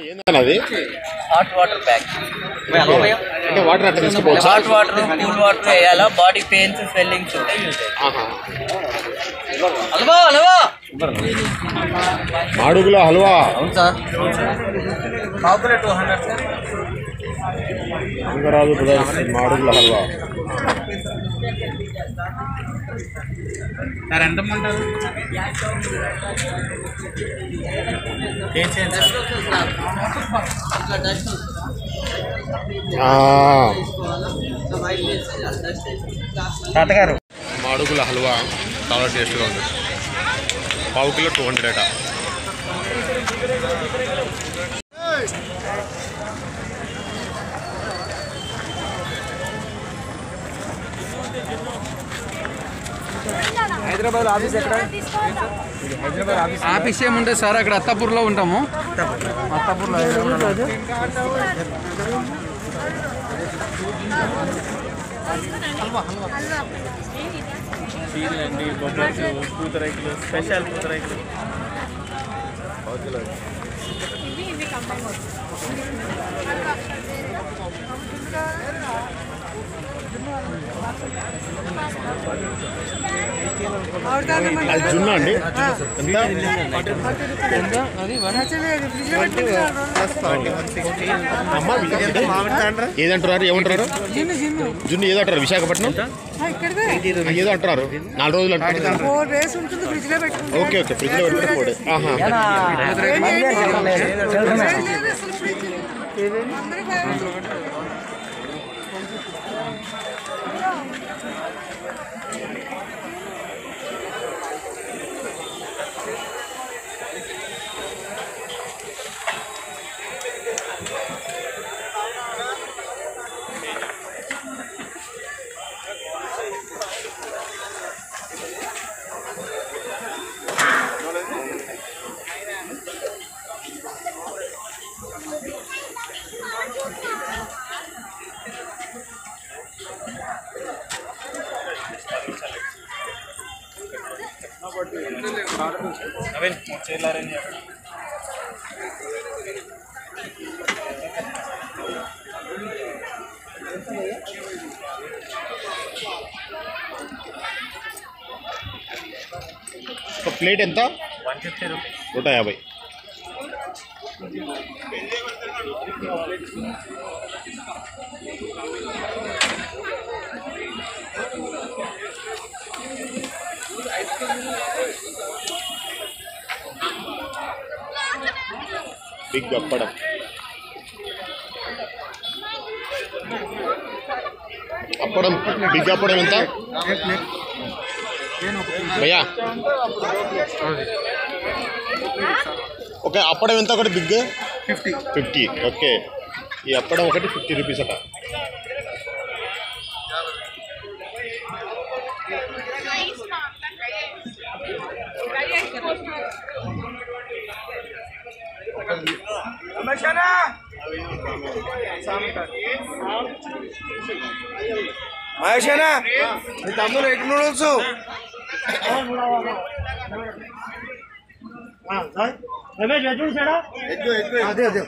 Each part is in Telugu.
ఏంటన్నది హాట్ వాటర్ ప్యాక్ అంటే వాటర్ అట్లా తీసుకోవచ్చు. హాట్ వాటర్ కూల్ వాటర్ వేయాలా బాడీ పెయిన్స్ స్వెల్లింగ్స్ ఉంటే యూజ్ హల్వా హల్వా మాడుగులో హల్వా. అవును సార్ పావుకిలో 200 sir Rangaraju brothers Madugula halwa sir ఎంత అంటారు? తాతగారు మాడుగుల హల్వా చాలా టేస్ట్గా ఉంది. పావు కిలో 200 అట. హైదరాబాద్ ఆఫీస్ ఎక్కడ? ఆఫీస్ ఏముంటుంది సార్, అక్కడ అత్తాపూర్లో ఉంటాము. అత్తాపూర్లో అండి బొబ్బర్లు, పూతరేకులు, స్పెషల్ పూతరేకులు. అది జున్ను అండి. ఏదంటున్నారు, ఏమంటున్నారు? జున్ను ఏదో అంటారు, విశాఖపట్నం ఏదో అంటున్నారు. 4 రోజులు అంటున్నారు. ఓకే ఓకే, ఫ్రిడ్జ్ లో పెట్టుకోండి. ఒక ప్లేట్ ఎంత? 150. బిగ్ అప్పడం. అప్పడం బిగ్ అప్పడం ఎంత భయ్యా? ఓకే, అప్పడం ఎంత ఒకటి బిగ్? 50. ఓకే, ఈ అప్పడం ఒకటి 50 రూపీస్ అట. మహేషనా మీ తమ్ముడు ఎగ్ నూడిల్స్ అదే అదే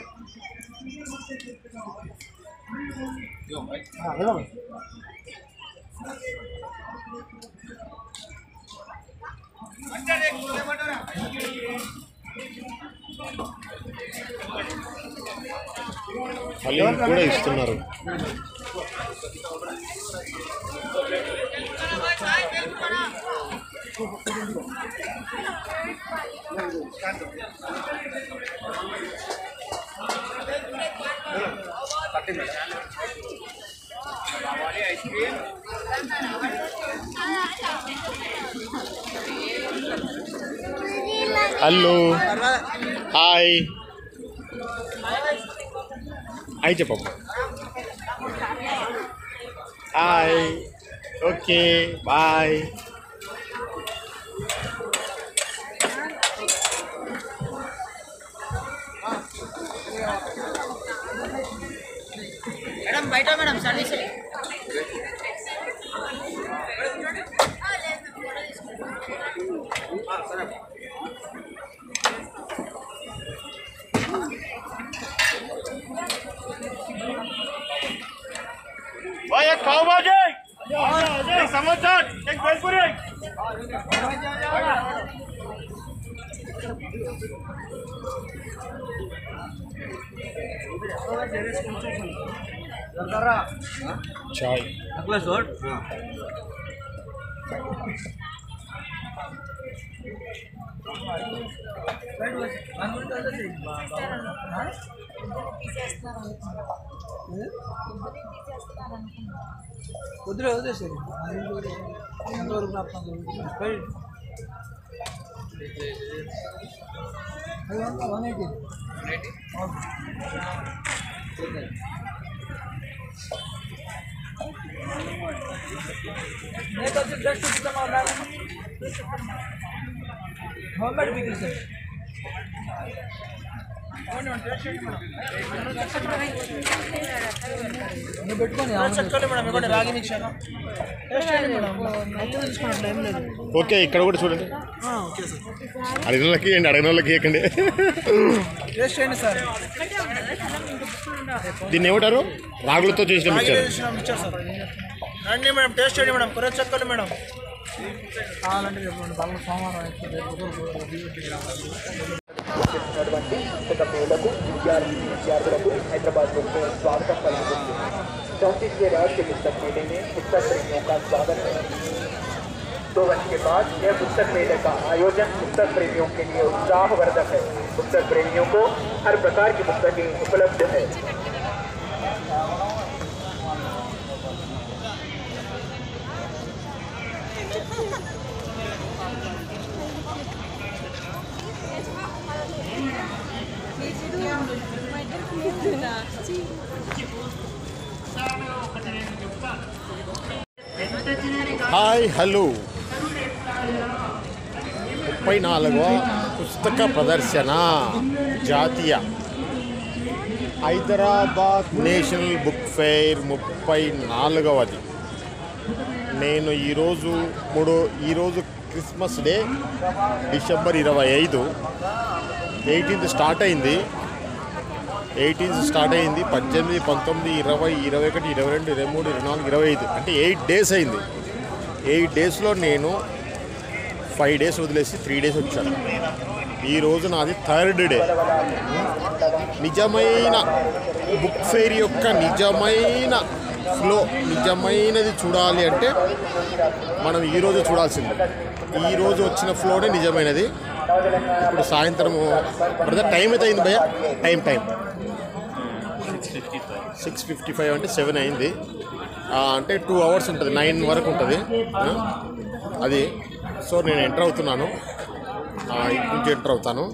హలీం కూడా ఇస్తున్నారు. హలో, హాయ్ హాయ్ చెప్పమ్మ. Hi, okay bye. మేడం బయట మేడం సర్వీస్ चाय వదిలే వదిలేసారు ఎంతవరకు ఓకే ఇక్కడ కూడా చూడండి అడిగిన వాళ్ళకి ఇవ్వండి అడిగిన వాళ్ళకి ఇవ్వకండి దీన్ని ఏమంటారు రాగులతో చేసిన మిక్చర్ రండి మేడం టేస్ట్ చేయండి మేడం కూర చెక్కలు మేడం हैदराबाद में स्वागत पलिकुंदी 34वें राष्ट्रीय पुस्तक मेले में पुस्तक प्रेमियों का स्वागत है। 2 वर्ष के बाद यह पुस्तक मेले का आयोजन पुस्तक प्रेमियों के लिए उत्साहवर्धक है। पुस्तक प्रेमियों को हर प्रकार की पुस्तकें उपलब्ध है। హాయ్ హలో 34వ పుస్తక ప్రదర్శన జాతీయ హైదరాబాద్ నేషనల్ బుక్ ఫెయిర్ 34వది. నేను ఈరోజు Christmas day December 25 18th start అయింది. 18th స్టార్ట్ అయింది. 18, 19, 20, 21, 22, 23, 24, 25 అంటే 8 డేస్ అయింది. 8 డేస్లో నేను 5 డేస్ వదిలేసి 3 డేస్ వచ్చాను. ఈరోజు నాది 3rd డే. నిజమైన బుక్ ఫెయిర్ యొక్క నిజమైన ఫ్లో నిజమైనది చూడాలి అంటే మనం ఈరోజు చూడాల్సింది. ఈరోజు వచ్చిన ఫ్లోనే నిజమైనది. ఇప్పుడు సాయంత్రం టైం అయితే అయింది భయ్య టైం 6:55 అంటే 7 అయింది. అంటే 2 hours ఉంటుంది, 9 వరకు ఉంటుంది అది. సో నేను ఎంటర్ అవుతున్నాను, ఇటు నుంచి ఎంటర్ అవుతాను.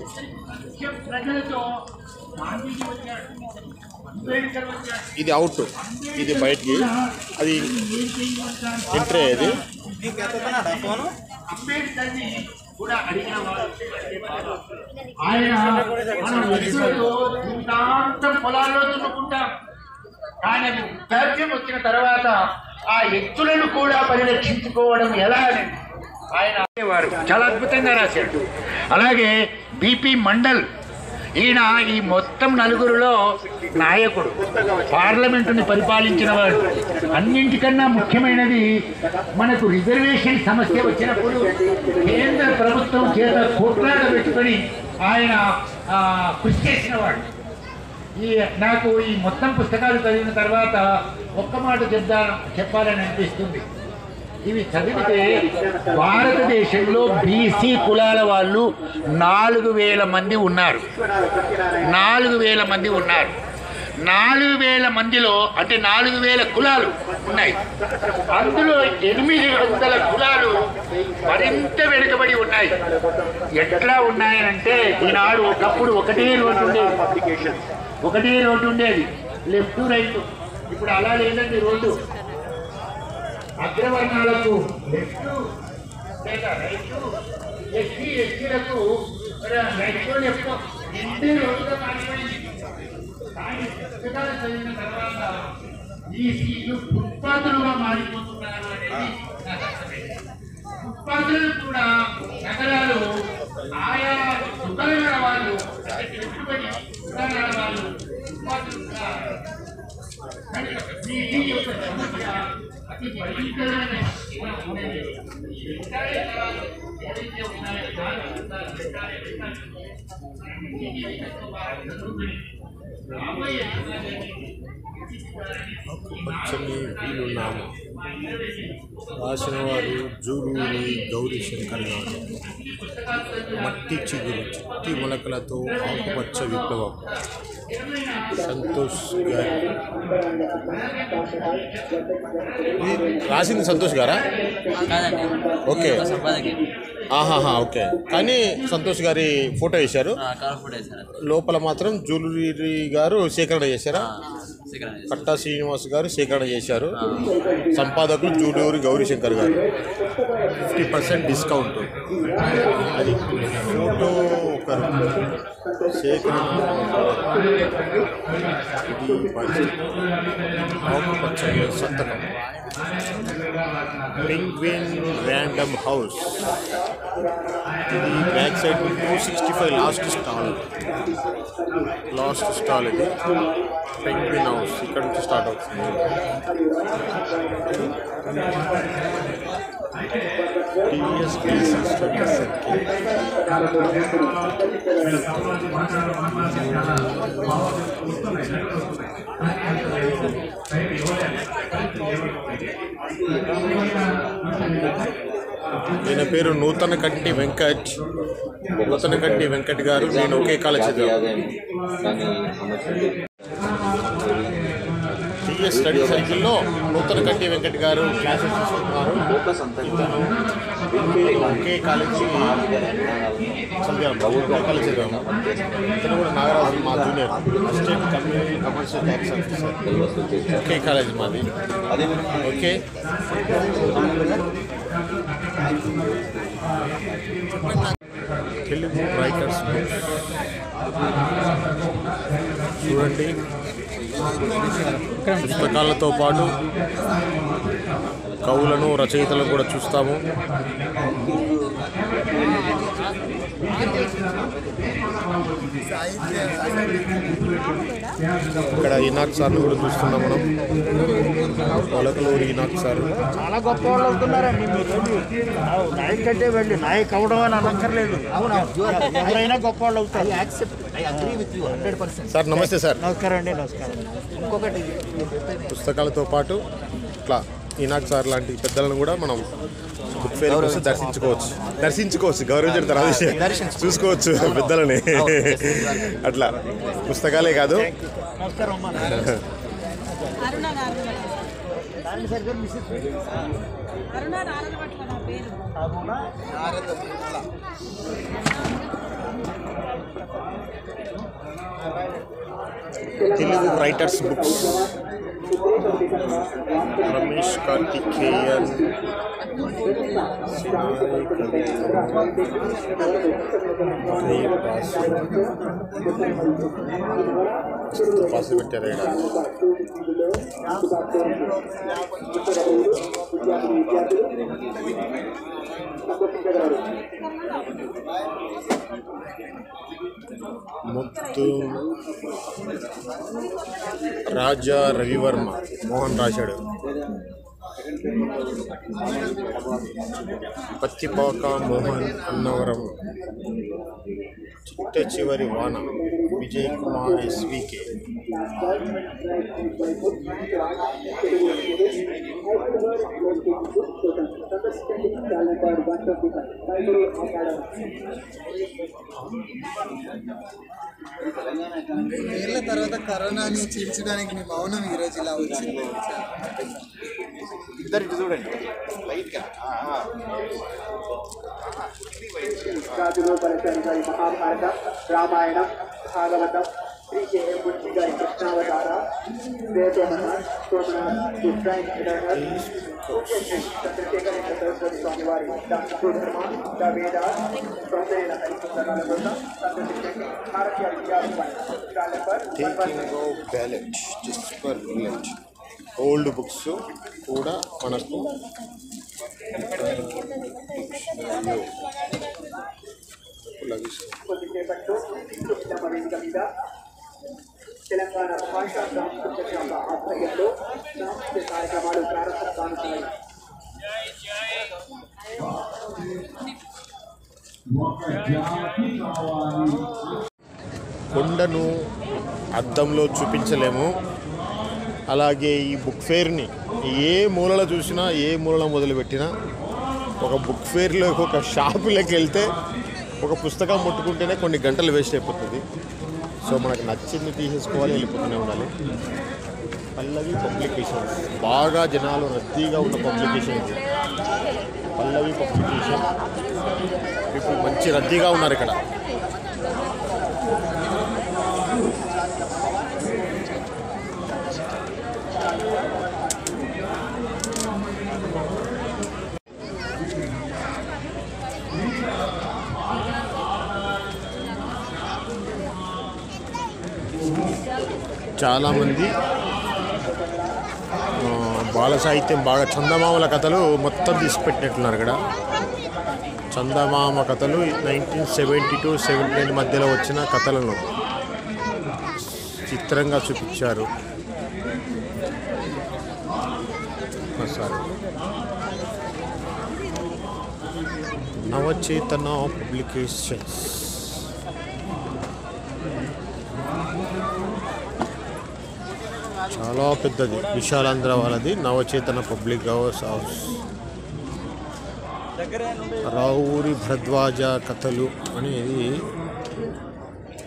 ఇది అవుట్, ఇది బయటికి, అది ఎంట్రీ అయ్యేది. పొలాల్లో దున్నుకుంటాం, కానీ దైర్యం వచ్చిన తర్వాత ఆ ఎత్తులను కూడా పరిరక్షించుకోవడం ఎలా అని ఆయన వారు చాలా అద్భుతంగా రాశాడు. అలాగే బిపి మండల్, ఈయన ఈ మొత్తం నలుగురిలో నాయకుడు, పార్లమెంటుని పరిపాలించిన వాడు. అన్నింటికన్నా ముఖ్యమైనది మనకు రిజర్వేషన్ సమస్య వచ్చినప్పుడు కేంద్ర ప్రభుత్వం చేత కొట్లాడ పెట్టుకొని ఆయన కృషి చేసినవాడు. నాకు ఈ మొత్తం పుస్తకాలు చదివిన తర్వాత ఒక్క మాట చెప్పాలని అనిపిస్తుంది. ఇవి చదివితే భారతదేశంలో బీసీ కులాల వాళ్ళు 4,000 మంది ఉన్నారు. 4,000 మంది ఉన్నారు. 4,000 మందిలో అంటే 4,000 కులాలు ఉన్నాయి. అందులో 800 కులాలు మరింత వెనుకబడి ఉన్నాయి. ఎట్లా ఉన్నాయనంటే ఈనాడు ఒకప్పుడు ఒకటే రోడ్డు ఉండేది, లెఫ్ట్ రైట్. ఇప్పుడు అలా లేదండి రోడ్డు. అగ్రవర్ణాలకు లెఫ్ట్ లేదా రైట్, ఎస్సీలకు రైట్ లెఫ్ట్ ఇంటి రోడ్డుగా మారిపోయింది. కానీ పుస్తకాలు చదివిన తర్వాత ఈ సీట్లు ఫుట్పాత్లుగా మారిపోతున్నారు అనేది నాకు అర్థమైంది. ఫుట్పాత్లు కూడా నగరాలు ఆయా దుకాణాల వాళ్ళు, పెట్టుబడి దుకాణాల వాళ్ళు ఫుట్పాత్లు కూడా పచ్చని వీలునామా రాసిన వారు జూలూరి గౌరీశంకర్ గారు. మట్టి చిగురు చిట్టి మొలకలతో ఆకుపచ్చ విప్లవం సంతోష్ గారు. రాసింది సంతోష్ గారా? కాదండి, ఓకే, సంపాదకి ఆహాహా, ఓకే. కానీ సంతోష్ గారి ఫోటో వేశారు, కలర్ ఫుడ్ వేసారు. లోపల మాత్రం జూలూరి గారు సేకరణ చేశారా? శిఖరం కట్టా శ్రీనివాస్ గారు సేకరణ చేశారు. సంపాదకులు జూలూరి గౌరీశంకర్ గారు. 50% డిస్కౌంట్. అది ఫోటో ఒకరు, సేకరణ ఆకుపచ్చని సంతకం. Penguin random house. ఇది బ్యాక్ సైడ్ 265 లాస్ట్ స్టాల్ ఇది. పెంగ్విన్ హౌస్ ఇక్కడ నుంచి స్టార్ట్ అవుతుంది. ఈయన పేరు నూతనకంటి వెంకట్. నూతనకంటి వెంకట్ గారు నేను ఒకే కాలేజ్ చదివాను. టీఎస్ స్టడీ సర్కిల్లో నూతనకంటి వెంకట్ గారు క్లాసెస్ తీసుకుంటున్నారు. ఒకే కాలేజీ చదివాము, ఒకే కాలేజ్ చదివాము. ఇతను కూడా నాగరాజు మా junior, assistant commercial tax officer. ఒకే కాలేజీ మాది. ఓకే, తెలుగు రైటర్స్ చూడండి. పుస్తకాలతో పాటు కవులను, రచయితలను కూడా చూస్తాము. ఇక్కడ ఈనాథ్ సార్ని కూడా చూస్తున్నాం మనం. మొలకలూరి ఈనాథ్ సార్ చాలా గొప్ప వాళ్ళు అవుతున్నారండి. నాయక్ కంటే వెళ్ళి నాయక్ అవడం అని అనక్కర్లేదు. ఎవరైనా గొప్ప వాళ్ళు అవుతారు. సార్ నమస్తే సార్. నమస్కారం అండి. నమస్కారం. ఇంకొకటి పుస్తకాలతో పాటు ఇట్లా ఈనాథ్ సార్ లాంటి పెద్దలను కూడా మనం బుక్ ఫేర్ కోసం దర్శించుకోవచ్చు. గౌరవించడం తర్వాత చూసుకోవచ్చు పెద్దలని. అట్లా పుస్తకాలే కాదు. నమస్కారం అమ్మా. Telugu writers books. Ramesh Karthikeyan, pass పెట్టారు. ముత్తు రాజా రవివర్మ మోహన్ రాశాడు. పత్తిపాక మోహన్ అన్నవరం. చిట్ట చివరి వాన విజయ్ కుమార్ ఎస్వికే. ఏళ్ల తర్వాత కరోనాని చీల్చడానికి మీ మౌనం ఈరోజు ఇలా వచ్చింది. ఇద్దరికి చూడండి లైట్గా. మహాభారతం, రామాయణం, భాగవతం, శ్రీ బుద్ధి గారి కృష్ణావతార, వేదోమనాథ్, సోమనాథ్, ఉజ్జయిన్ ఎటర్నల్, చంద్రశేఖరేంద్ర సరస్వతి స్వామి వారి ధర్మ, ద వేద, సౌందర్య హరిపుస్తకాల కోసం సందర్శించండి. భారతీయ విద్యార్థి ఓల్డ్ బుక్స్ కూడా మనకు కొద్దిసేపట్లో వేదిక మీద తెలంగాణ తెలంగాణ భాషా సాంస్కృతిక శాఖ ఆధ్వర్యంలో సాంస్కృతిక కార్యక్రమాలు ప్రారంభం కానున్నాయి. కొండను అద్దంలో చూపించలేము. అలాగే ఈ బుక్ ఫేర్ని ఏ మూలలో చూసినా, ఏ మూలలో మొదలుపెట్టినా, ఒక బుక్ ఫేర్లో ఒక షాపులోకి వెళ్తే ఒక పుస్తకం ముట్టుకుంటేనే కొన్ని గంటలు వేస్ట్ అయిపోతుంది. సో మనకు నచ్చింది తీసేసుకోవాలి, వెళ్ళిపోతూనే ఉండాలి. పల్లవి పబ్లికేషన్స్ బాగా జనాలు రద్దీగా ఉన్న పబ్లికేషన్ ఇది. పల్లవి పబ్లికేషన్ ఇప్పుడు మంచి రద్దీగా ఉన్నారు ఇక్కడ. చాలామంది బాల సాహిత్యం బాగా చందమామల కథలు మొత్తం తీసుకుపెట్టినట్టున్నారు ఇక్కడ. చందమామ కథలు 1972-79 మధ్యలో వచ్చిన కథలను చిత్రంగా చూపించారు. నవచేతన పబ్లికేషన్స్ చాలా పెద్దది, విశాలాంధ్ర వాళ్ళది నవచేతన పబ్లిక్ హౌస్. రావురి భరద్వాజ కథలు అనేది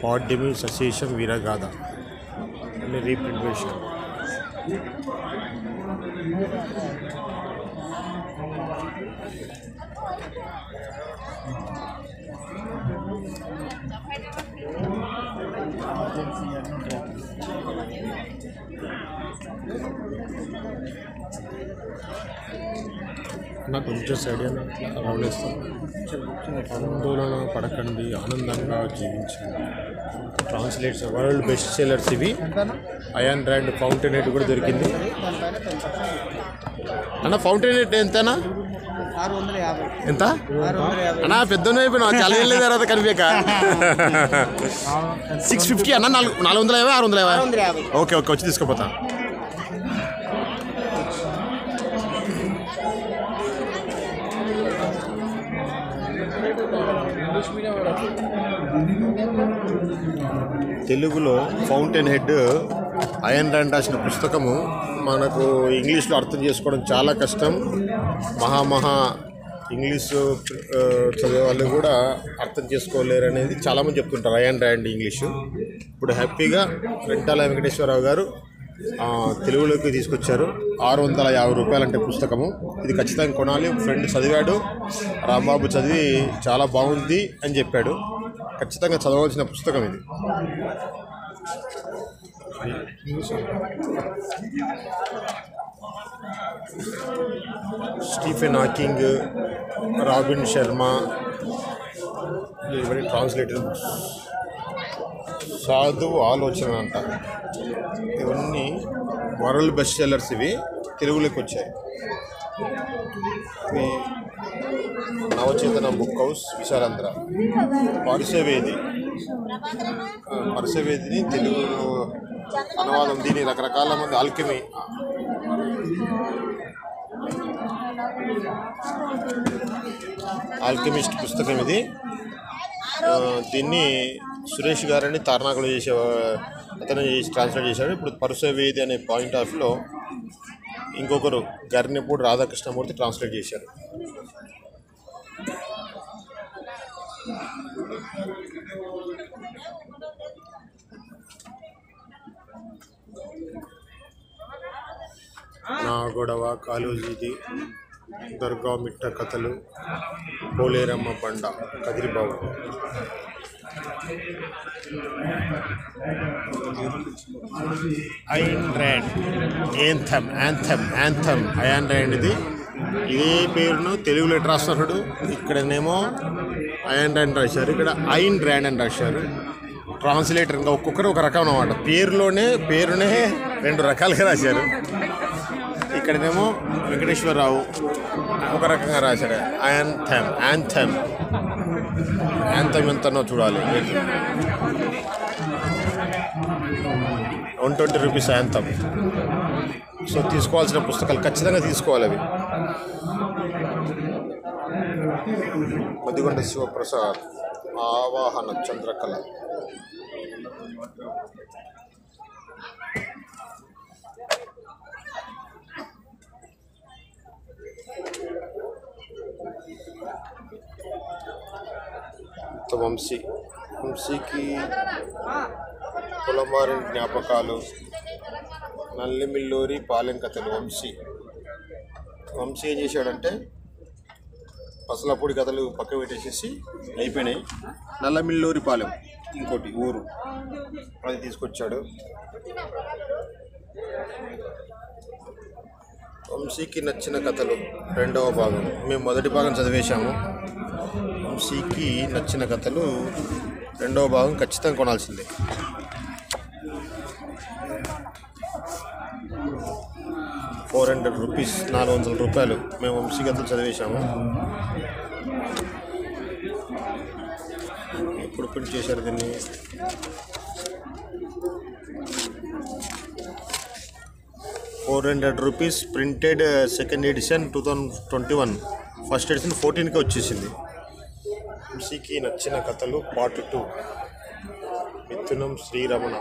పాడ్యమి సశేషం వీరగాథ అని రీప్రింట్ వేశారు. నాకు కొంచెం సైడ్ రౌండ్ ఇస్తాను. ఆందోళన పడకండి, ఆనందంగా జీవించండి. ట్రాన్స్లేట్స్ వరల్డ్ బెస్ట్ సెల్లర్స్ ఇవి. అయాన్ ర్యాండ్ ఫౌంటైన్ హెడ్ కూడా దొరికింది అన్న. ఫౌంటైన్ హెడ్ ఎంతనా? 650. ఎంత అన్నా? పెద్దనే అయిపోయినా చాలా ఏళ్ళ తర్వాత కనిపించక. 650 అన్న. 450 650. ఓకే ఓకే, వచ్చి తీసుకుపోతా. తెలుగులో ఫౌంటైన్ హెడ్ అయాన్ ర్యాండ్ రాసిన పుస్తకము మనకు ఇంగ్లీష్లో అర్థం చేసుకోవడం చాలా కష్టం. మహా ఇంగ్లీషు చదివే వాళ్ళు కూడా అర్థం చేసుకోలేరు అనేది చాలామంది చెప్తుంటారు అయాన్ ర్యాండ్ ఇంగ్లీషు. ఇప్పుడు హ్యాపీగా రెంటాల వెంకటేశ్వరరావు గారు తెలుగులోకి తీసుకొచ్చారు. 650 రూపాయలు అంటే పుస్తకము. ఇది ఖచ్చితంగా కొనాలి. ఫ్రెండ్ చదివాడు, రాంబాబు చదివి చాలా బాగుంది అని చెప్పాడు. ఖచ్చితంగా చదవాల్సిన పుస్తకం ఇది. స్టీఫెన్ హాకింగ్, రాబిన్ శర్మ, ఇవన్నీ ట్రాన్స్లేటెడ్ బుక్స్. సాధు ఆలోచన అంట, ఇవన్నీ వరల్డ్ బెస్ట్ సెల్లర్స్. ఇవి తెలుగులోకి వచ్చాయి. ఇవి నవచేతన బుక్ హౌస్ విశాలాంధ్ర. పరసవేదిని తెలుగు అనువాదం. దీని రకరకాల మంది ఆల్కెమిస్ట్ పుస్తకం ఇది. దీన్ని సురేష్ గారని తార్నాకలో చేసే అతను ట్రాన్స్లేట్ చేశాడు. ఇప్పుడు పరసవేది అనే పాయింట్ ఆఫ్లో ఇంకొకరు గర్నెపూడి రాధాకృష్ణమూర్తి ట్రాన్స్లేట్ చేశారు. నా గొడవ, కాళోజీది, దుర్గా మిట్ట కథలు, పోలేరమ్మ బండ, Kadiribabu. Ayn Rand Anthem Ayn Rand ఇది. ఇదే పేరును తెలుగులో ఎట్లా రాస్తున్నాడు? ఇక్కడనేమో అయాన్ ర్యాండ్ రాశారు, ఇక్కడ అయాన్ ర్యాండ్ అని రాశారు. ట్రాన్స్లేటర్ ఇంకా ఒక్కొక్కరు ఒక రకం అన్నమాట. పేరునే 2 రకాలుగా రాశారు. ఇక్కడనేమో వెంకటేశ్వరరావు ఒక రకంగా రాశాడు. యాంథమ్ ఎంతనో చూడాలి. 120 రూపీస్ సాయంత్రం. సో తీసుకోవాల్సిన పుస్తకాలు ఖచ్చితంగా తీసుకోవాలి అవి. మదిగొండ శివప్రసాద్ ఆవాహన చంద్రకళ. వంశీకి పొలమారిన జ్ఞాపకాలు, నల్లిమిల్లూరి పాలెం కథలు. వంశీ ఏం చేశాడంటే పసలపూడి కథలు పక్క పెట్టేసేసి అయిపోయినాయి. నల్లమిల్లూరి పాలెం ఇంకోటి ఊరు అది తీసుకొచ్చాడు. వంశీకి నచ్చిన కథలు 2వ భాగం. మేము మొదటి భాగం చదివేశాము. వంశీకి నచ్చిన కథలు 2వ భాగం ఖచ్చితంగా కొనాల్సిందే. ₹400 400 మేము వంశీ కథలు చదివేశాము. ఎప్పుడు ప్రింట్ చేశారు దీన్ని? ₹400 printed second edition 2021, first edition 14కి వచ్చేసింది. వంశీకి నచ్చిన కథలు పార్ట్ 2. మిథునం శ్రీరమణ.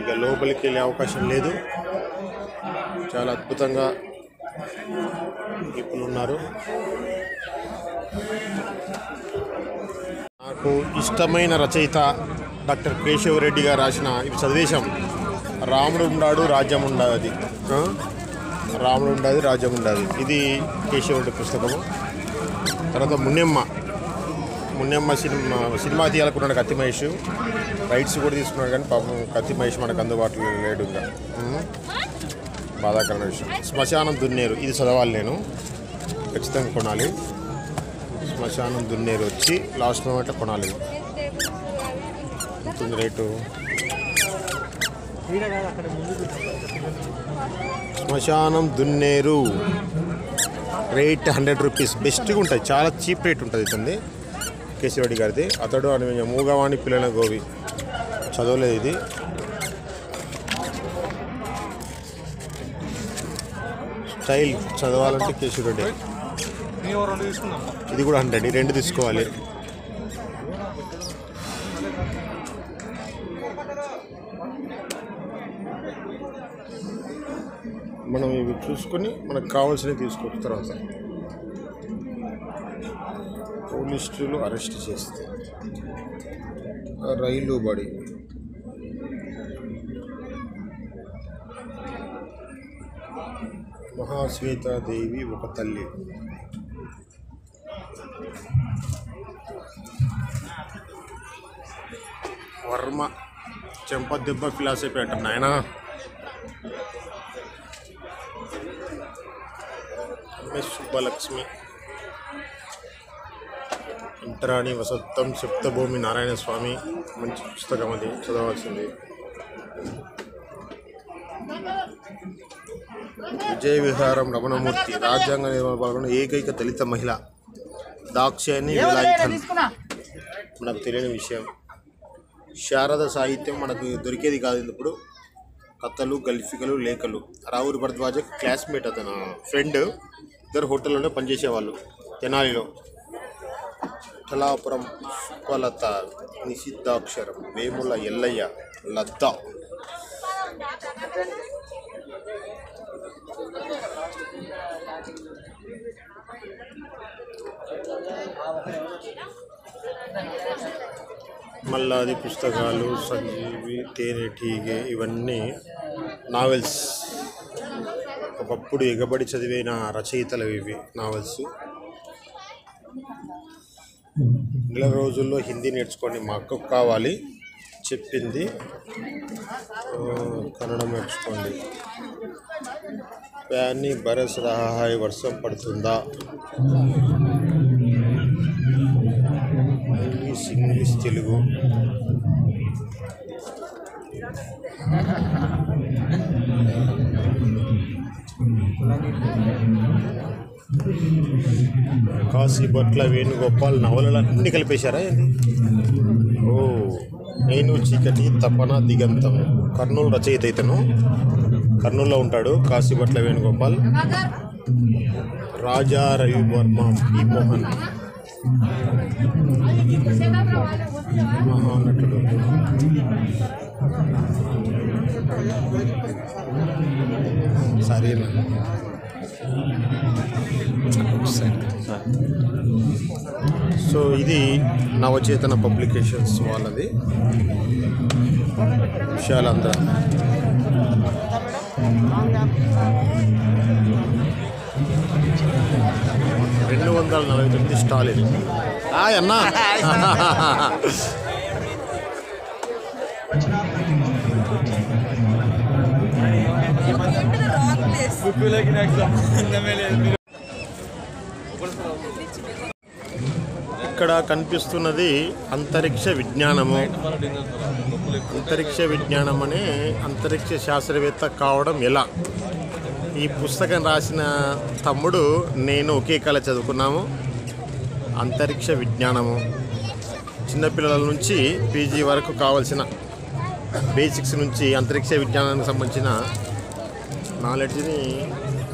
ఇక లోపలికి వెళ్ళే అవకాశం లేదు. చాలా అద్భుతంగా ఇప్పుడు ఉన్నారు. నాకు ఇష్టమైన రచయిత డాక్టర్ కేశవరెడ్డి గారు రాసిన ఇవి చదివేశాం. రాముడు ఉండాడు రాజ్యం ఉండాది, రాముడు ఉండాది రాజ్యం ఉండాది. ఇది కేశవరెడ్డి పుస్తకము. తర్వాత మున్నెమ్మ సినిమా తీయాలనుకున్నాడు కత్తి మహేష్. రైట్స్ కూడా తీసుకున్నాడు కానీ పాపం కత్తి మహేష్ మనకు అందుబాటులో లేడు. ఇంకా బాధాకరమైన విషయం. శ్మశానం దున్నేరు ఇది చదవాలి, నేను ఖచ్చితంగా కొనాలి. శ్మశానం దున్నేరు వచ్చి లాస్ట్ మూమెంట్లో కొనాలి. ఎంత రేటు? శ్మశానం దున్నేరు రేట్ ₹100. బెస్ట్గా ఉంటుంది, చాలా చీప్ రేట్ ఉంటుంది. ఇతంది కేశవరెడ్డి గారిది. అతడు అని మూగవాణి పిల్లల గోవి చదవలేదు. ఇది స్టైల్ చదవాలంటే కేశవరెడ్డి. ఇది కూడా 100. ఈ 2 తీసుకోవాలి. మనం ఇవి చూసుకొని మనకు కావాల్సినవి తీసుకోవచ్చు. తర్వాత పోలీసులు అరెస్ట్ చేస్తే రైలు బడి. మహాశ్వేతాదేవి ఒక తల్లి. వర్మ చెంపదెబ్బ ఫిలాసఫీ అంటారు నాయన. సుబ్బలక్ష్మి. అంతరాణి వసత్తం సప్తభూమి నారాయణ స్వామి. మంచి పుస్తకం, అది చదవాల్సింది. విజయ విహారం రమణమూర్తి. రాజ్యాంగ నిర్మాణ పాల్గొన్న ఏకైక దళిత మహిళ దాక్షాయణి వేలాయుధన్. మనకు తెలియని విషయం. శారద సాహిత్యం మనకు దొరికేది కాదు ఇప్పుడు. కథలు, గల్ఫికలు, లేఖలు. రావురి భరద్వాజ క్లాస్మేట్, అతను ఫ్రెండ్. ఇద్దరు హోటల్లోనే పనిచేసేవాళ్ళు తెనాలిలో. కళాపురం పుష్పలత, నిషిద్ధాక్షరం, వేముల ఎల్లయ్య, లద్దా. మల్లాది పుస్తకాలు, సంజీవి, తేనెటీగే, ఇవన్నీ నావెల్స్. ఒకప్పుడు ఎగబడి చదివిన రచయితలు ఇవి నావెల్స్. నెల రోజుల్లో హిందీ నేర్చుకోండి, మా అక్కకు కావాలి చెప్పింది. కన్నడం నేర్చుకోండి. ప్యాని బరస్ రహాయ్, వర్షం పడుతుందా. ఇంగ్లీష్ తెలుగు. కాశీ భట్ల వేణుగోపాల్ నవలలు అన్నీ కలిపేశారా? ఓ నేను చీకటి తపన దిగంతం. కర్నూలు రచయిత ఇతను. కర్నూలులో ఉంటాడు. కాశీభట్ల వేణుగోపాల్. రాజా రవివర్మ పి మోహన్ మహానటుడు. సరేనా సో ఇది నవచేతన పబ్లికేషన్స్ వాళ్ళది విశాలాంధ్ర. $249 స్టాల్ ఇది. అన్నా ఇక్కడ కనిపిస్తున్నది అంతరిక్ష విజ్ఞానము. అంతరిక్ష విజ్ఞానం అనే అంతరిక్ష శాస్త్రవేత్త కావడం ఎలా? ఈ పుస్తకం రాసిన తమ్ముడు నేను ఒకే కళ చదువుకున్నాము. అంతరిక్ష విజ్ఞానము చిన్నపిల్లల నుంచి పీజీ వరకు కావాల్సిన బేసిక్స్ నుంచి అంతరిక్ష విజ్ఞానానికి సంబంధించిన నాలెడ్జ్ని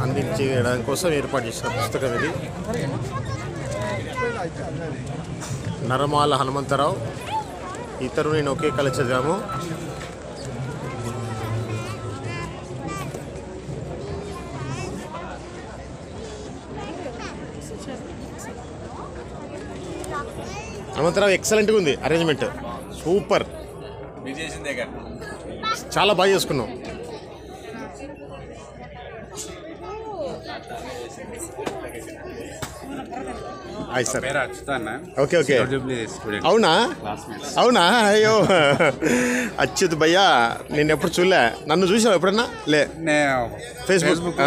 అందించడం కోసం ఏర్పాటు చేసిన పుస్తకం ఇది. నరమాల హనుమంతరావు ఇతరు నేను ఒకే కళ చదివాము. హనుమంతరావు ఎక్సలెంట్గా ఉంది. అరేంజ్మెంట్ సూపర్, చాలా బాగా చేసుకున్నాం. సార్ ఓకే ఓకే అవునా అవునా అయ్యో అచ్యుత్ భయ్యా నేను ఎప్పుడు చూడలే. నన్ను చూసావు ఎప్పుడన్నా? లే ఫేస్బుక్.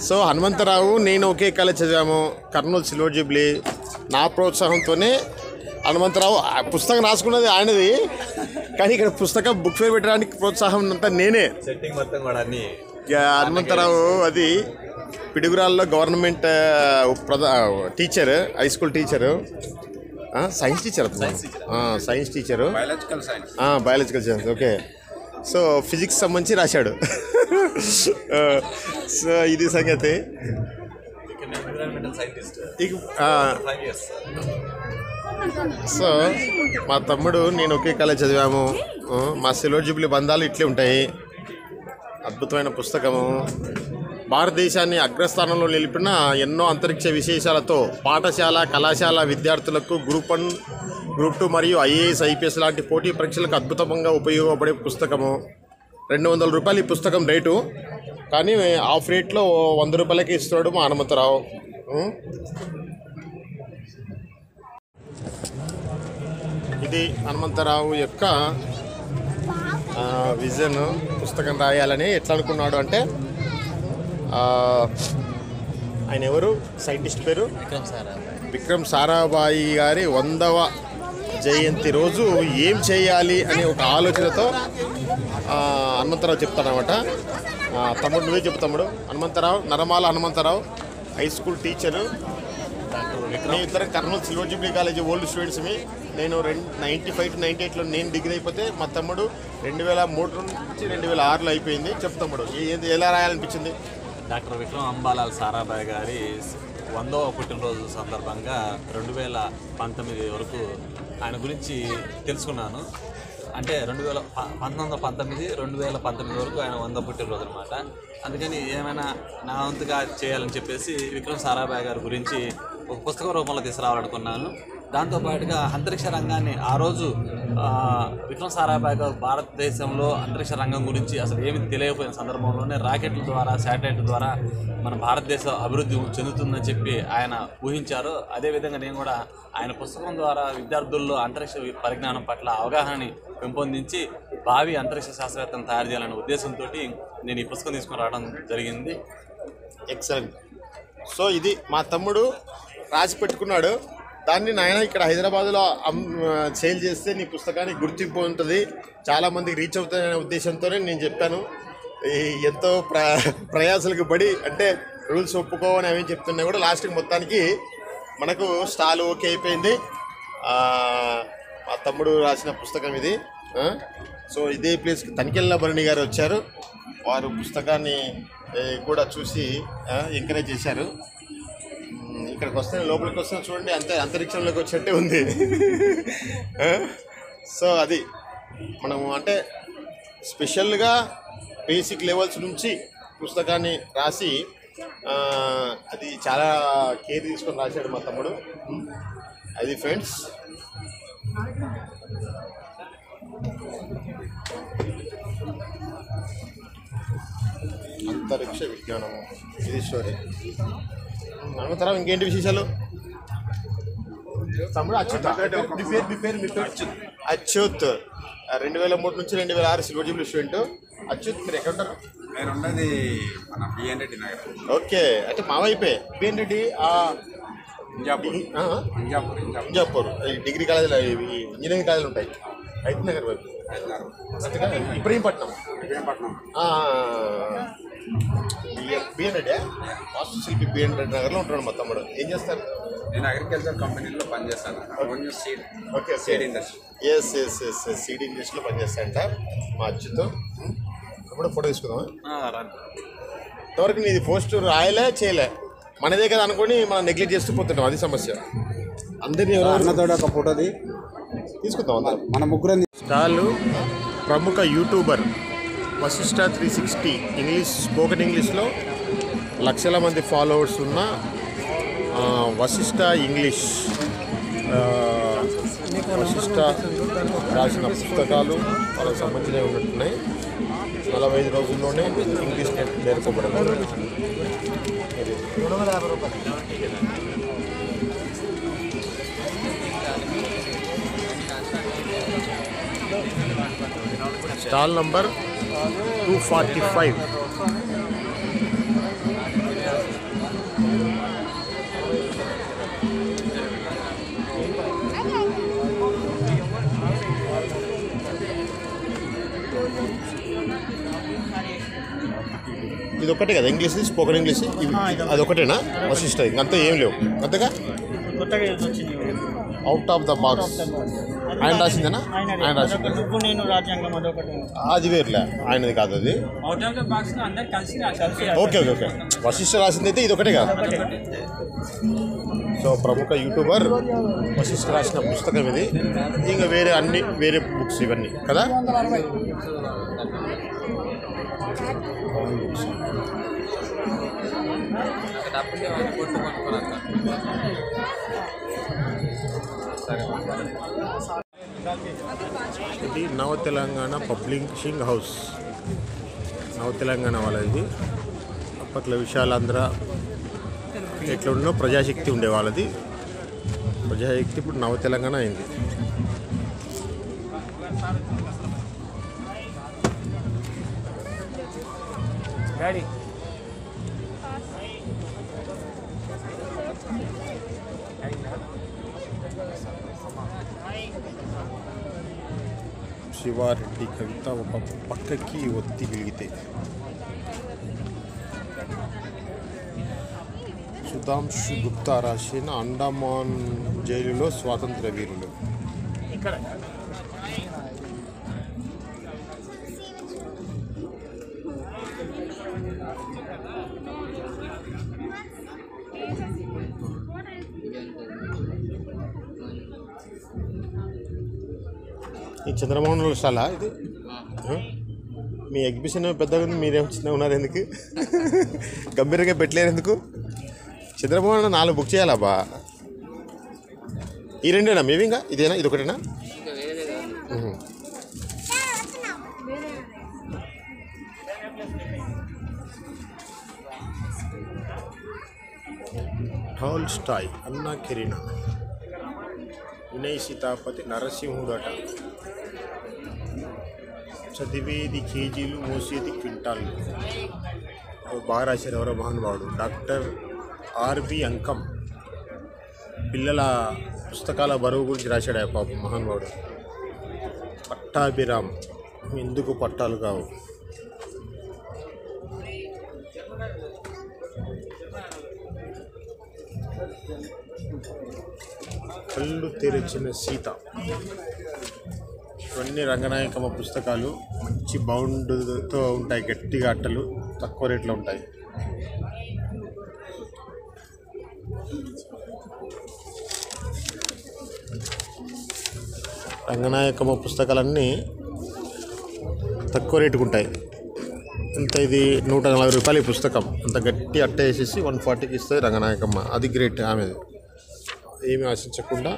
సో హనుమంతరావు నేను ఒకే కళ చదివాము. Kurnool silver Jubilee. నా ప్రోత్సాహంతోనే హనుమంతరావు పుస్తకం రాసుకున్నది ఆయనది, కానీ ఇక్కడ పుస్తకం బుక్ ఫేర్ పెట్టడానికి ప్రోత్సాహం అంతా నేనే. హనుమంతరావు అది పిడుగురాల్లో government teacher, high school teacher, science teacher, science teacher, biological science. Okay. So physics సంబంధించి రాశాడు. సో ఇది సంగతి. సో మా తమ్ముడు నేను ఒకే కళ చదివాము. మా సిల్వర్ జూబ్లీ బంధాలు ఇట్లే ఉంటాయి. అద్భుతమైన పుస్తకము. భారతదేశాన్ని అగ్రస్థానంలో నిలిపిన ఎన్నో అంతరిక్ష విశేషాలతో పాఠశాల కళాశాల విద్యార్థులకు గ్రూప్ 1, గ్రూప్ 2 మరియు IAS IPS లాంటి పోటీ పరీక్షలకు అద్భుతంగా ఉపయోగపడే పుస్తకము. $200 ఈ పుస్తకం రేటు, కానీ ఆఫ్ రేట్లో $100 ఇస్తున్నాడు మా హనుమంతరావు. ఇది హనుమంతరావు యొక్క విజన్. పుస్తకం రాయాలని ఎట్లా అనుకున్నాడు అంటే, ఆయన ఎవరు సైంటిస్ట్ పేరు విక్రమ్ సారాభాయి గారి 100వ జయంతి రోజు ఏం చేయాలి అనే ఒక ఆలోచనతో హనుమంతరావు చెప్తాడనమాట. తమ్ముడు నువ్వే చెప్పు తమ్ముడు. Hanumantharao, Naramala Hanumantharao high school teacher. నేను ఇద్దరం Kurnool silver jubilee college old స్టూడెంట్స్మి. నేను 95 to 98లో నేను డిగ్రీ అయిపోతే మా తమ్ముడు 2003 నుంచి 2006లో అయిపోయింది. చెప్పు తమ్ముడు ఎలా రాయాలనిపించింది? డాక్టర్ విక్రమ్ అంబాలాల్ సారాభాయ్ గారి 100వ పుట్టినరోజు సందర్భంగా 2019 వరకు ఆయన గురించి తెలుసుకున్నాను. అంటే 1919, 2019 వరకు ఆయన 100 పుట్టినరోజు అనమాట. అందుకని ఏమైనా నా వంతుగా చేయాలని చెప్పేసి విక్రమ్ సారాభాయ్ గారి గురించి ఒక పుస్తక రూపంలో తీసుకురావాలనుకున్నాను. దాంతోపాటుగా అంతరిక్ష రంగాన్ని ఆ రోజు విక్రమ్ సారాభాయ్ గారు భారతదేశంలో అంతరిక్ష రంగం గురించి అసలు ఏమి తెలియకపోయిన సందర్భంలోనే రాకెట్ల ద్వారా, శాటిలైట్ ద్వారా మన భారతదేశం అభివృద్ధి చెందుతుందని చెప్పి ఆయన ఊహించారు. అదేవిధంగా నేను కూడా ఆయన పుస్తకం ద్వారా విద్యార్థుల్లో అంతరిక్ష పరిజ్ఞానం పట్ల అవగాహనని పెంపొందించి భావి అంతరిక్ష శాస్త్రవేత్తలను తయారు చేయాలనే ఉద్దేశంతో నేను ఈ పుస్తకం తీసుకుని రావడం జరిగింది. ఎక్సలెంట్. సో ఇది మా తమ్ముడు రాసి పెట్టుకున్నాడు. దాన్ని నాయన ఇక్కడ హైదరాబాద్లో సేల్ చేస్తే నీ పుస్తకానికి గుర్తింపు ఉంటుంది, చాలామందికి రీచ్ అవుతుందనే ఉద్దేశంతోనే నేను చెప్పాను. ఎంతో ప్రయాసాలకు పడి, అంటే రూల్స్ ఒప్పుకోవని అవి చెప్తున్నా కూడా లాస్ట్కి మొత్తానికి మనకు స్టాల్ ఓకే అయిపోయింది. మా తమ్ముడు రాసిన పుస్తకం ఇది. సో ఇదే ప్లేస్కి తనికెళ్ళ భరణి గారు వచ్చారు. వారు పుస్తకాన్ని కూడా చూసి ఎంకరేజ్ చేశారు. ఇక్కడికి వస్తే లోపలికి వస్తే చూడండి అంతే అంతరిక్షంలోకి వచ్చినట్టే ఉంది. సో అది మనము అంటే స్పెషల్గా బేసిక్ లెవెల్స్ నుంచి పుస్తకాన్ని రాసి అది చాలా కేర్ తీసుకొని రాశాడు మా తమ్ముడు. అది ఫ్రెండ్స్. అంతరిక్ష విజ్ఞానము ఇది స్టోరీ. తర్వాత ఇంకేంటి విశేషాలు? తమ్ముడు అచ్యుత్. మీ పేరు అచ్యుత్. 2003 నుంచి 2006 సిల్వర్ జూబ్లీ స్టూడెంట్. అచ్యుత్ మీరు ఎక్కడ ఉంటారు? నేను ఉన్నది మన బిఎన్ రెడ్డి నగర్. ఓకే, అంటే మా వైపే బిఎన్ రెడ్డి ఇంజాపూర్ డిగ్రీ కాలేజీలు ఇంజనీరింగ్ కాలేజీలు ఉంటాయి. రైతు నగర్ వైపు ఇబ్రహీంపట్నం. బిఎన్ రెడ్డి వాస్తు శిల్పి బిఎన్ రెడ్డి నగర్లో ఉంటాడు మా తమ్ముడు. ఏం చేస్తారు? నేను అగ్రికల్చర్ కంపెనీలో పనిచేస్తాను. Okay, seed industry. Yes seed ఇండస్ట్రీలో పనిచేస్తాయంట మా అచ్చుతో. ఇప్పుడు ఫోటో తీసుకుందామా? ఇంతవరకు నీది పోస్ట్ రాయలే చేయలే, మనదే కదా అనుకొని మనం నెగ్లెక్ట్ చేస్తూ పోతుంటాం. అది సమస్య. అందరినీ ఒక ఫోటోది తీసుకుందాం మన ముగ్గురు. స్టాల్ ప్రముఖ యూట్యూబర్ వశిష్ట 360 ఇంగ్లీష్ స్పోకెన్ ఇంగ్లీష్లో లక్షల మంది ఫాలోవర్స్ ఉన్న వశిష్ట ఇంగ్లీష్. వశిష్ట రాసిన పుస్తకాలు వాళ్ళకి సంబంధించినవి ఉన్నట్టున్నాయి. 45 రోజుల్లోనే ఇంగ్లీష్ నేర్పబడదు. Stall number 245. ఇది ఒకటే కదా ఇంగ్లీష్, స్పోకెన్ ఇంగ్లీష్ అదొకటేనా వశిష్ట? అంతా ఏం లేవు అంతగా అవుట్ ఆఫ్ ద బాక్స్. ఆయన రాసిందేనా? ఆయన రాసిందా? అది వేరులే, ఆయనది కాదు అది. ఓకే ఓకే ఓకే, వశిష్ట రాసింది అయితే ఇది ఒకటే కాదు. సో ప్రముఖ యూట్యూబర్ వశిష్ట రాసిన పుస్తకం ఇది. ఇంకా వేరే అన్ని వేరే బుక్స్ ఇవన్నీ కదా. ఇది నవ తెలంగాణ పబ్లిషింగ్ హౌస్. నవ తెలంగాణ వాళ్ళది. అప్పట్లో విశాలాంధ్ర ఎట్లా ఉండో ప్రజాశక్తి ఉండే వాళ్ళది. ప్రజాశక్తి ఇప్పుడు నవ తెలంగాణ అయింది. శివారెడ్డి కవిత ఒక పక్కకి ఒత్తిగిలిగితే. సుధాంశు గుప్తా రాసిన అండమాన్ జైలులో స్వాతంత్ర వీరులు. ఈ చంద్రమోహన్ స్టాలా ఇది? మీ ఎగ్జిబిషన్ పెద్దగా ఉంది, మీరేమో చిన్నగా ఉన్నారు ఎందుకు? గంభీరంగా పెట్టలేరు ఎందుకు? చంద్రమోహన్ 4 బుక్ చేయాలబ్బా. ఈ రెండేనా మేవి? ఇంకా ఇదేనా? ఇది ఒకటేనా? టాల్స్టాయ్, అన్నా కెరీనా, వినయ్ సీతాపతి, నరసింహుడట. చదివేది కేజీలు, మోసేది క్వింటాళ్ళు. బాగా రాశారు ఎవరో మహానుభావుడు. డాక్టర్ ఆర్బి అంకం పిల్లల పుస్తకాల బరువు గురించి రాశాడు ఆ పాప మహానుభావుడు. పట్టాభిరామ్, ఎందుకు పట్టాలు కావు. కళ్ళు తెరిచిన సీత. ఇవన్నీ రంగనాయకమ్మ పుస్తకాలు మంచి బౌండ్తో ఉంటాయి, గట్టిగా అట్టలు తక్కువ రేట్లో ఉంటాయి. రంగనాయకమ్మ పుస్తకాలన్నీ తక్కువ రేటుకు ఉంటాయి. ఇంత ఇది 140 రూపాయలు ఈ పుస్తకం. అంత గట్టి అట్ట వేసేసి 140కి ఇస్తుంది రంగనాయకమ్మ. అది గ్రేట్. ఆమె ఏమి ఆశించకుండా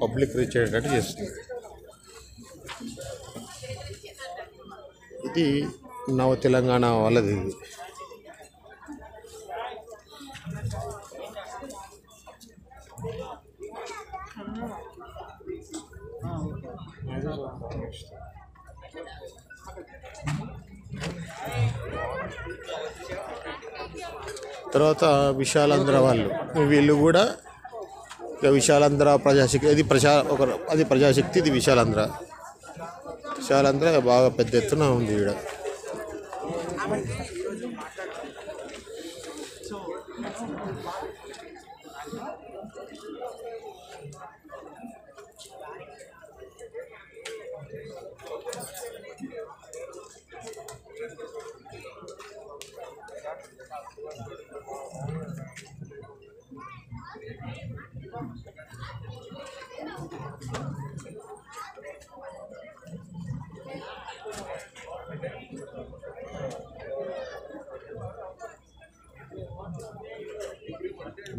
పబ్లిక్ రీచ్ అయ్యేటట్టు చేస్తుంది. ఇది నవ తెలంగాణ వాళ్ళది. ఇది తర్వాత విశాలాంధ్ర వాళ్ళు, వీళ్ళు కూడా విశాలాంధ్ర ప్రజాశక్తి. అది ప్రజాశక్తి, ఇది విశాలాంధ్ర. విశాలాంధ్ర బాగా పెద్ద ఎత్తున ఉంది ఈడ.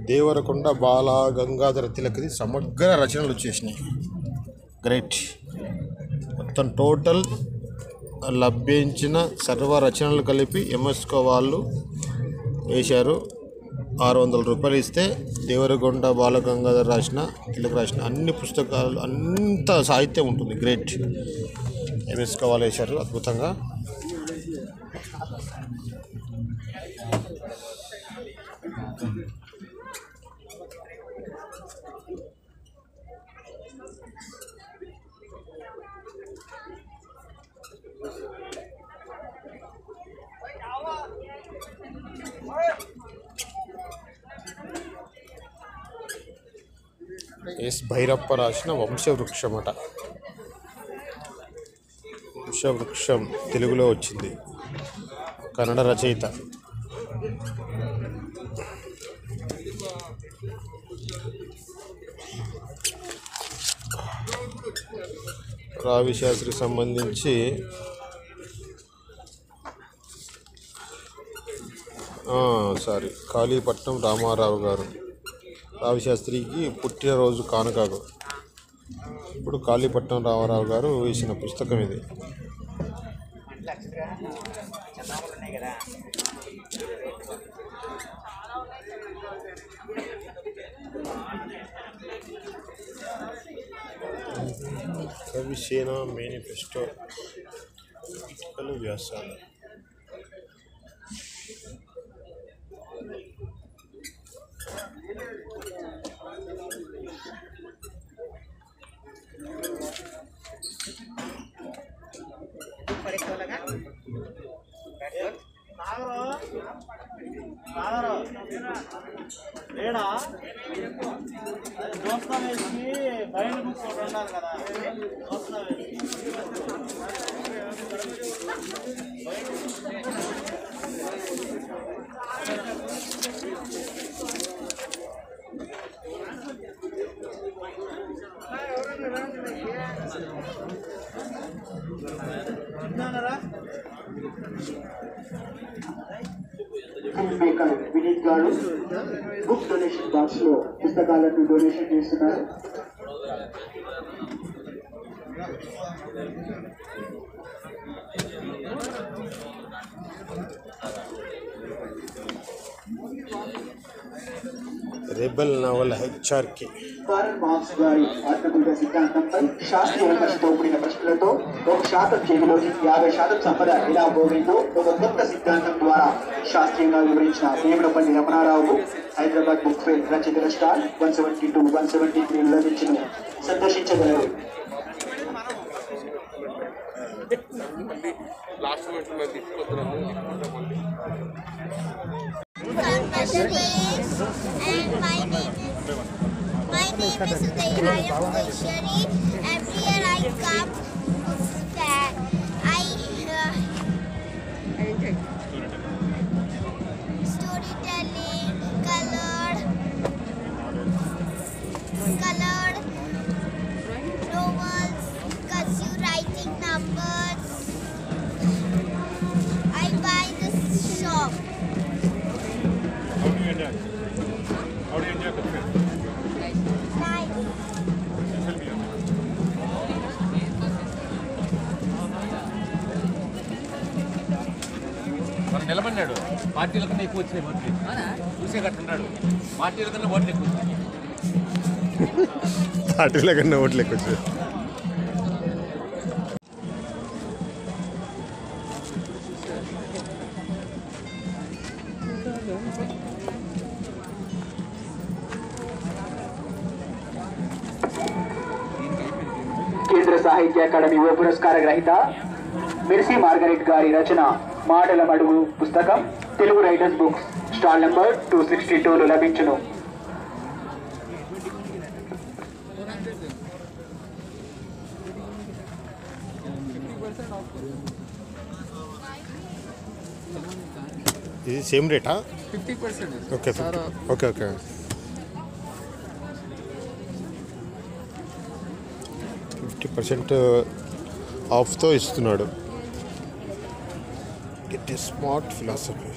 దేవరకొండ బాల గంగాధర తిలక్ది సమగ్ర రచనలు వచ్చేసినాయి. గ్రేట్. మొత్తం టోటల్ లభించిన సర్వ రచనలు కలిపి ఎంఎస్కో వాళ్ళు వేశారు. 600 రూపాయలు ఇస్తే దేవరకొండ బాల గంగాధర్ తిలక్ రాసిన అన్ని పుస్తకాలు, అంత సాహిత్యం ఉంటుంది. గ్రేట్. ఎంఎస్కో వాళ్ళు వేశారు అద్భుతంగా. ఎస్ భైరప్ప రాసిన వంశవృక్షం అట. వంశవృక్షం తెలుగులో వచ్చింది. కన్నడ రచయిత. రావి శాస్త్రికి సంబంధించి కాళీపట్నం రామారావు గారు రావిశాస్త్రికి పుట్టినరోజు కానుకగా ఇప్పుడు కాళీపట్నం రామారావు గారు వేసిన పుస్తకం ఇది. కవిసేన మేనిఫెస్టో వ్యాసాలు. వినీత్ గారు బుక్ డొనేషన్ బాక్స్ లో పుస్తకాలను డొనేషన్ చేస్తున్నారు. రెబెల్ నవల హెచ్ఆర్కే. కారల్ మార్క్స్ గారి ఆత్మకూట సిద్ధాంతంపై శాస్త్రీయ విమర్శతో కూడిన ప్రశ్నలతో 1% చేతిలోకి 50% సంపద ఎలా పోయిందో ఒక కొత్త సిద్ధాంతం ద్వారా శాస్త్రీయంగా వివరించిన వేములపల్లి రమణారావుకు హైదరాబాద్ బుక్ ఫెయిర్ రచయితల స్టాల్ 172, 173 లభించిన సందర్శించగలరు. My name is Uday. I am Vaishari. Every year I come పార్టీల కన్నా ఎక్కువ వచ్చినాయి ఓట్లు చూసే కట్టున్నాడు పార్టీల కన్నా ఓట్లు ఎక్కువ పార్టీల కన్నా ఓట్లు ఎక్కువ వచ్చాయి. కేంద్ర సాహిత్య అకాడమీ యువ పురస్కార గ్రహీత మిర్సి మార్గరెట్ గారి రచన మాటల మడుగు పుస్తకం Telugu writers books stall number 262లో లభించును. ఇది సేమ్ రేటా? 50%. ఓకే ఓకే ఓకే 50% ఆఫ్తో ఇస్తున్నాడు. It is smart philosophy.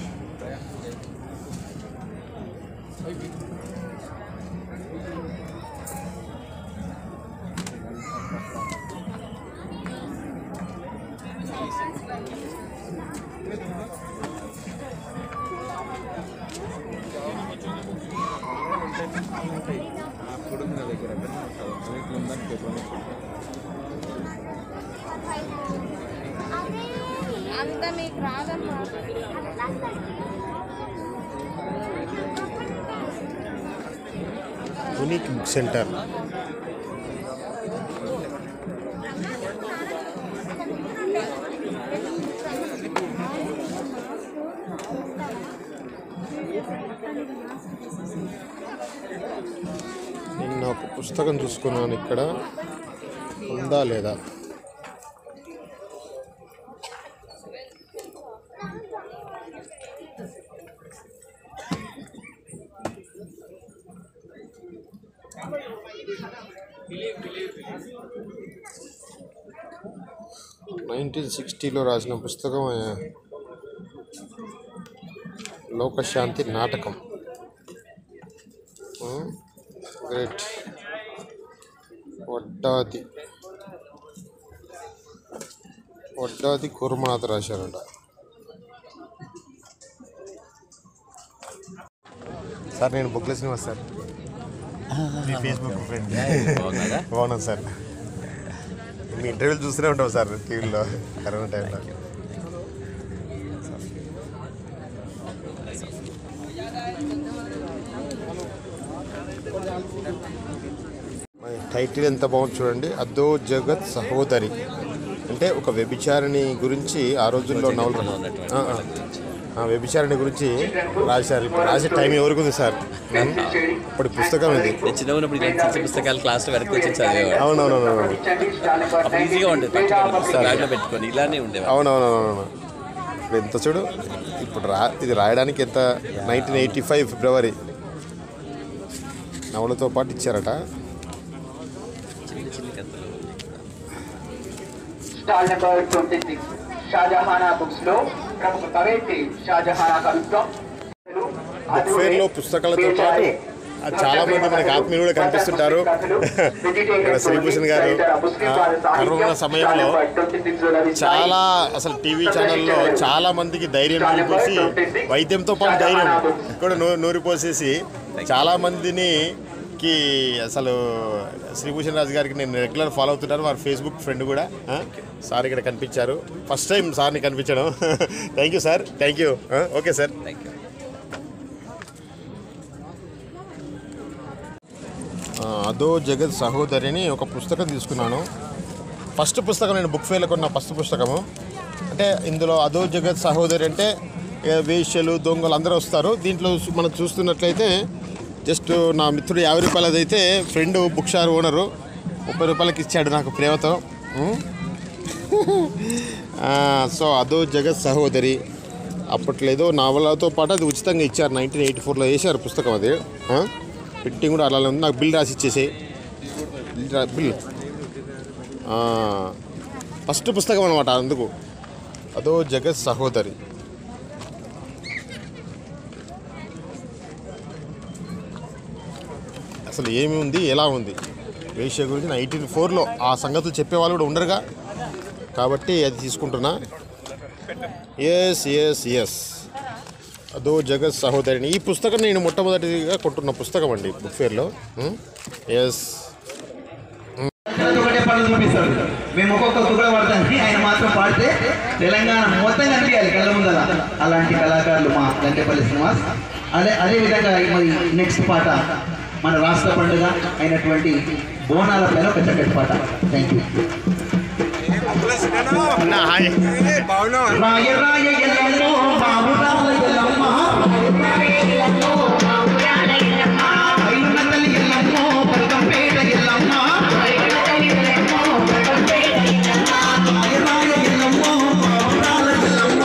అంత మీకు రాదమ్మా. Unique book centre. నిన్న ఒక పుస్తకం చూసుకున్నాను, ఇక్కడ ఉందా లేదా? లో రాసిన పుస్తకం లోకశాంతి నాటకం. గ్రేట్. వడ్డాది కుర్మనాథ్ రాశారంట. సార్ నేను బుక్లెస్ శ్రీనివాస్ సార్, మీ ఫేస్బుక్ ఫ్రెండ్. బాగున్నాను సార్. మీ ఇంటర్వ్యూలు చూస్తూనే ఉంటాం సార్ టీవీలో కరోనా టైంలో. టైటిల్ ఎంత బాగుంది చూడండి. అదో జగత్ సహోదరి అంటే ఒక వ్యభిచారిణి గురించి ఆ రోజుల్లో నవల, వ్యభిచారిణి గురించి రాశారు. ఇప్పుడు రాసే టైం ఎవరికి ఉంది సార్? ఇప్పుడు పుస్తకం ఇది. చిన్న ఉన్నప్పుడు పుస్తకాలు క్లాస్లో వరకు వచ్చి చదివేవాడు. అవునవునవును. అప్పుడు ఈజీగా ఉండేది, బ్యాగ్లో పెట్టుకొని ఇలానే ఉండేది. అవునవునవును. ఇప్పుడు ఎంత చూడు, ఇప్పుడు ఇది రాయడానికి ఎంత 1985 ఫిబ్రవరి నవలతో పాటు ఇచ్చారట. స్టాల్ నెంబర్ 26 షాజహానా బుక్స్ లో ప్రముఖ కవయిత్రి షాజహానా కవిత్వం. బుక్ ఫేర్లో పుస్తకాలతో పాటు చాలా మంది మనకు ఆత్మీయులు కూడా కనిపిస్తుంటారు. ఇక్కడ శ్రీభూషణ్ గారు కరోనా సమయంలో చాలా అసలు టీవీ ఛానల్లో చాలా మందికి ధైర్యం నూరిపోసి, వైద్యంతో పాటు ధైర్యం కూడా నూరిపోసేసి చాలా మందిని అసలు శ్రీభూషణ్ రాజు గారికి నేను రెగ్యులర్ ఫాలో అవుతున్నాను. వారి ఫేస్బుక్ ఫ్రెండ్ కూడా. సార్ ఇక్కడ కనిపించారు, ఫస్ట్ టైం సార్ని కనిపించడం. Thank you sir. Thank you. Okay sir. Thank you. అదో జగత్ సహోదరిని ఒక పుస్తకం తీసుకున్నాను. ఫస్ట్ పుస్తకం నేను బుక్ ఫేర్లో కొన్న ఫస్ట్ పుస్తకము. అంటే ఇందులో అదో జగత్ సహోదరి అంటే వేశ్యలు, దొంగలు అందరూ వస్తారు. దీంట్లో మనం చూస్తున్నట్లయితే జస్ట్ నా మిత్రుడు 50 రూపాయలది అయితే ఫ్రెండ్ బుక్ షాప్ ఓనరు 30 రూపాయలకి ఇచ్చాడు నాకు ప్రేమతో. సో అదో జగత్ సహోదరి అప్పట్లేదో నవలతో పాటు అది ఉచితంగా ఇచ్చారు. 1984లో వేశారు పుస్తకం. అది ప్రింటింగ్ కూడా అలా ఉంది. నాకు బిల్ రాసి ఇచ్చేసి బిల్. ఫస్ట్ పుస్తకం అనమాట. అందుకు అదో జగత్ సహోదరి. అసలు ఏమి ఉంది, ఎలా ఉంది వేశ్య గురించి 1984లో ఆ సంగతులు చెప్పేవాళ్ళు కూడా ఉండరుగా, కాబట్టి అది తీసుకుంటున్నా. ఎస్ అదో జగత్ సహోదరిని. ఈ పుస్తకం నేను మొట్టమొదటిగా కొంటున్న పుస్తకం అండి బుక్ ఫేర్లో. ఎస్, ఒకటే పాటలు చూపిస్తాడు. మేము ఒక్కొక్క తుగడ పడతానికి ఆయన మాత్రం పాడితే తెలంగాణ మొత్తం కనిపించాలి కళ్ళ ముందర. అలాంటి కళాకారులు మా గంటేపల్లి శ్రీనివాస్. అదేవిధంగా మరి నెక్స్ట్ పాట మన రాష్ట్ర పండుగ అయినటువంటి బోనాల పైన ఒక చక్కటి పాట. Thank you. రాయ రాయ ఎల్లమ్మో బాబురాల ఎల్లమ్మ, ఐదునగలి ఎల్లమ్మో పల్కంపేట ఎల్లమ్మ, రాయ రాయ ఎల్లమ్మో బాబురాల ఎల్లమ్మ,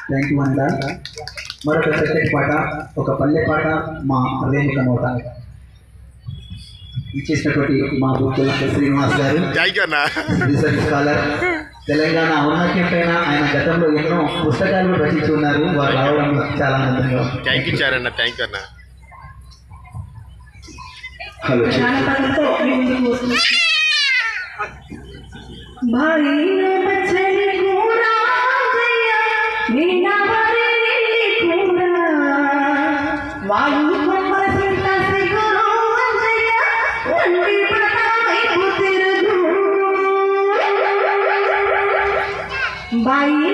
థ్యాంక్ యూ అంట. మరొక చక్కటి పాట, ఒక పల్లె పాట మా రేణుక మోత ఇచ్చేసినటువంటి మా బుక్కుల శ్రీనివాస్ గారు, రీసెర్చ్ స్కాలర్, తెలంగాణ ఔన్నత్యం పైన ఆయన గతంలో ఎన్నో పుస్తకాలు రచించి ఉన్నారు. వారు రావడం చాలా ఆనందంగా. థ్యాంక్ యూ చారన్న, థ్యాంక్ యూ అన్న. Hello Bye.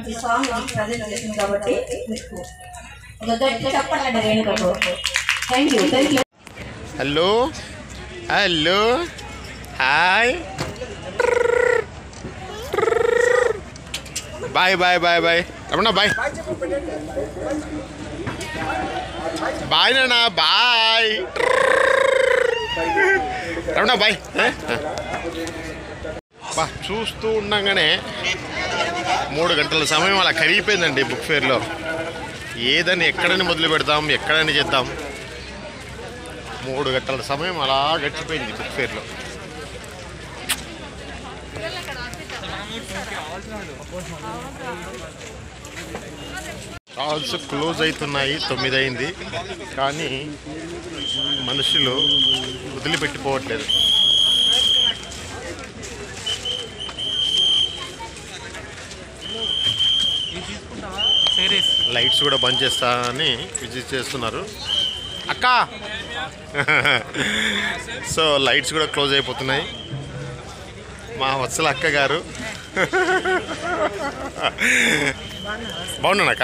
మంచి సాంగ్ ప్రజెంట్ చేసింది కాబట్టి ఒక గట్టి చెప్పండి రేణుకకు. Thank you. Hello hello hi bye bye bye bye Ramana bye bye నాన్న బాయ్ రమణ బాయ్. బా చూస్తూ ఉండగానే 3 గంటల సమయం అలా కరిగిపోయిందండి బుక్ ఫేర్లో. ఏదని ఎక్కడని మొదలు పెడతాం, ఎక్కడని చేద్దాం. 3 గంటల సమయం అలా గడిచిపోయింది బుక్ ఫేర్లో. స్టాల్స్ క్లోజ్ అవుతున్నాయి, 9 అయింది, కానీ మనుషులు వదిలిపెట్టిపోవట్లేదు. లైట్స్ కూడా బంద్ చేస్తా అని విజిట్ చేస్తున్నారు అక్క. సో లైట్స్ కూడా క్లోజ్ అయిపోతున్నాయి. మా వత్సల అక్క గారు బాగున్నానక్క.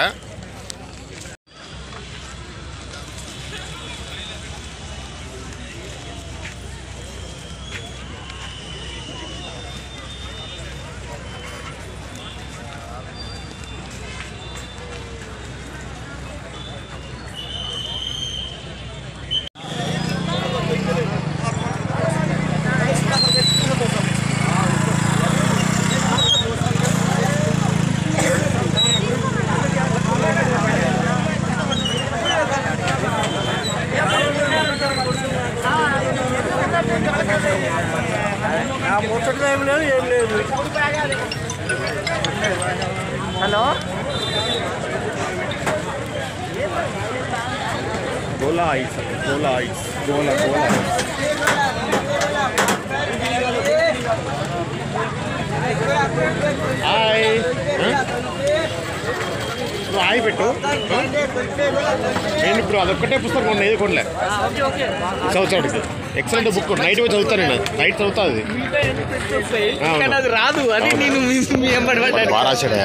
హలో గోలా ఐస్ గోలా ఐస్ గోలా గోలా హాయ్. నువ్వు హాయ్ పెట్టు. నేను ఇప్పుడు అదొక్కటే పుస్తకం కొన్నా, ఏది కొనలే. చదువుతాడికి ఎక్సలెంట్ బుక్. నైట్ పోయి చదువుతాను నేను. నైట్ చదువుతా అది రాదు. అది నేను బాగా రాశాడు